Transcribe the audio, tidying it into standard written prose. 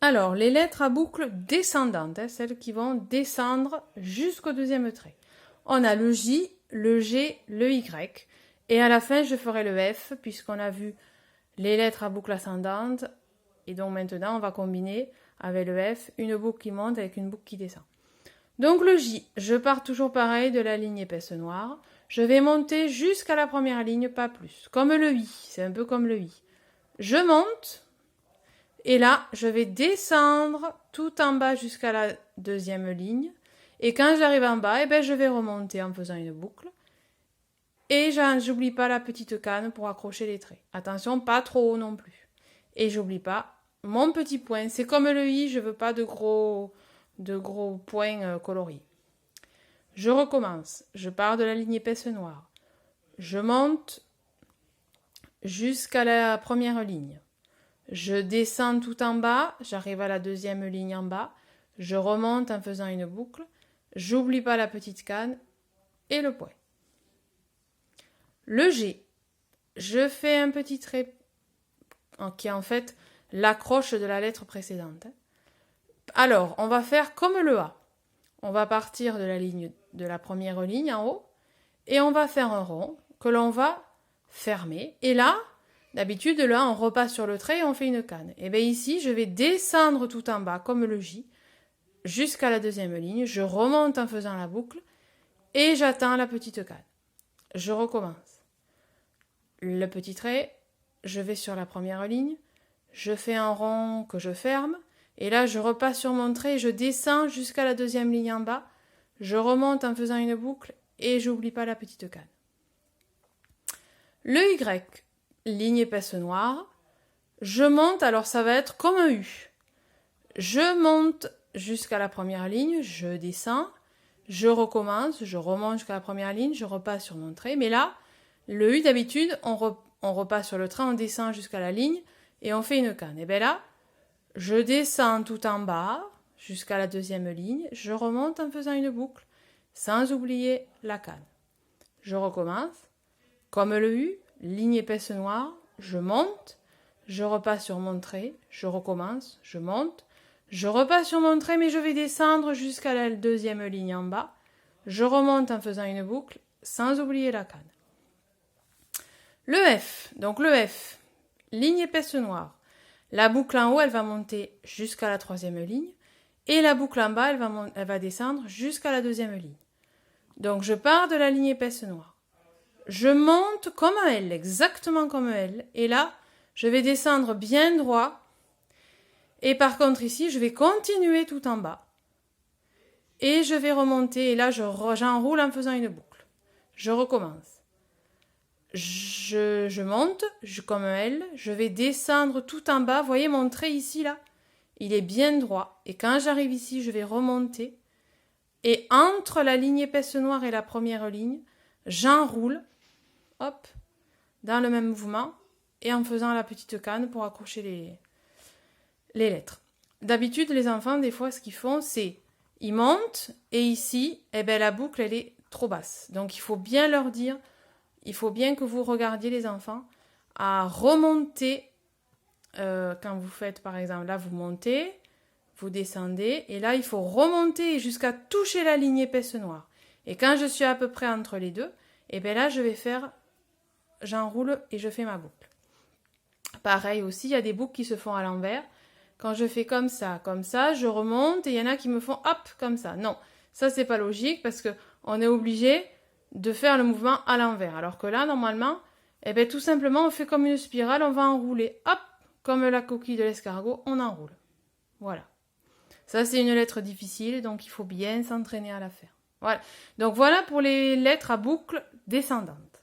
Alors, les lettres à boucle descendantes, celles qui vont descendre jusqu'au deuxième trait. On a le J, le G, le Y. Et à la fin, je ferai le F, puisqu'on a vu les lettres à boucle ascendante. Et donc maintenant, on va combiner avec le F une boucle qui monte avec une boucle qui descend. Donc le J, je pars toujours pareil de la ligne épaisse noire. Je vais monter jusqu'à la première ligne, pas plus. Comme le I, c'est un peu comme le I. Je monte, et là, je vais descendre tout en bas jusqu'à la deuxième ligne. Et quand j'arrive en bas, je vais remonter en faisant une boucle. Et j'oublie pas la petite canne pour accrocher les traits. Attention, pas trop haut non plus. Et j'oublie pas mon petit point. C'est comme le I, je veux pas de gros points coloriés. Je recommence. Je pars de la ligne épaisse noire. Je monte jusqu'à la première ligne. Je descends tout en bas. J'arrive à la deuxième ligne en bas. Je remonte en faisant une boucle. J'oublie pas la petite canne et le point. Le G. Je fais un petit trait qui est en fait l'accroche de la lettre précédente. Alors, on va faire comme le A. On va partir de la première ligne en haut et on va faire un rond que l'on va fermer. Et là, d'habitude, là, on repasse sur le trait et on fait une canne. Et bien ici, je vais descendre tout en bas comme le J jusqu'à la deuxième ligne. Je remonte en faisant la boucle et j'attends la petite canne. Je recommence. Le petit trait, je vais sur la première ligne, je fais un rond que je ferme, et là je repasse sur mon trait, je descends jusqu'à la deuxième ligne en bas, je remonte en faisant une boucle, et j'oublie pas la petite canne. Le Y, ligne épaisse noire, je monte, alors ça va être comme un U. Je monte jusqu'à la première ligne, je descends, je recommence, je remonte jusqu'à la première ligne, je repasse sur mon trait, mais là, le U d'habitude, on repasse sur le trait, on descend jusqu'à la ligne et on fait une canne. Et bien là, je descends tout en bas jusqu'à la deuxième ligne, je remonte en faisant une boucle, sans oublier la canne. Je recommence, comme le U, ligne épaisse noire, je monte, je repasse sur mon trait, je recommence, je monte, je repasse sur mon trait, mais je vais descendre jusqu'à la deuxième ligne en bas, je remonte en faisant une boucle, sans oublier la canne. Le F, donc le F, ligne épaisse noire. La boucle en haut, elle va monter jusqu'à la troisième ligne et la boucle en bas, elle va descendre jusqu'à la deuxième ligne. Donc je pars de la ligne épaisse noire. Je monte comme un L, exactement comme un L, et là, je vais descendre bien droit. Et par contre ici, je vais continuer tout en bas. Et je vais remonter, et là, j'enroule en faisant une boucle. Je recommence. Je monte, comme un L, je vais descendre tout en bas. Vous voyez mon trait ici, là, il est bien droit. Et quand j'arrive ici, je vais remonter. Et entre la ligne épaisse noire et la première ligne, j'enroule, hop, dans le même mouvement, et en faisant la petite canne pour accrocher les lettres. D'habitude, les enfants, des fois, ce qu'ils font, c'est, ils montent, et ici, la boucle, elle est trop basse. Donc, il faut bien leur dire... Il faut bien que vous regardiez les enfants à remonter quand vous faites par exemple, là vous montez, vous descendez et là il faut remonter jusqu'à toucher la ligne épaisse noire. Et quand je suis à peu près entre les deux, là je vais faire, j'enroule et je fais ma boucle. Pareil aussi, il y a des boucles qui se font à l'envers. Quand je fais comme ça, je remonte et il y en a qui me font hop comme ça. Non, ça c'est pas logique parce que on est obligé de faire le mouvement à l'envers. Alors que là, normalement, tout simplement, on fait comme une spirale, on va enrouler. Hop, comme la coquille de l'escargot, on enroule. Voilà. Ça, c'est une lettre difficile, donc il faut bien s'entraîner à la faire. Voilà. Donc voilà pour les lettres à boucle descendantes.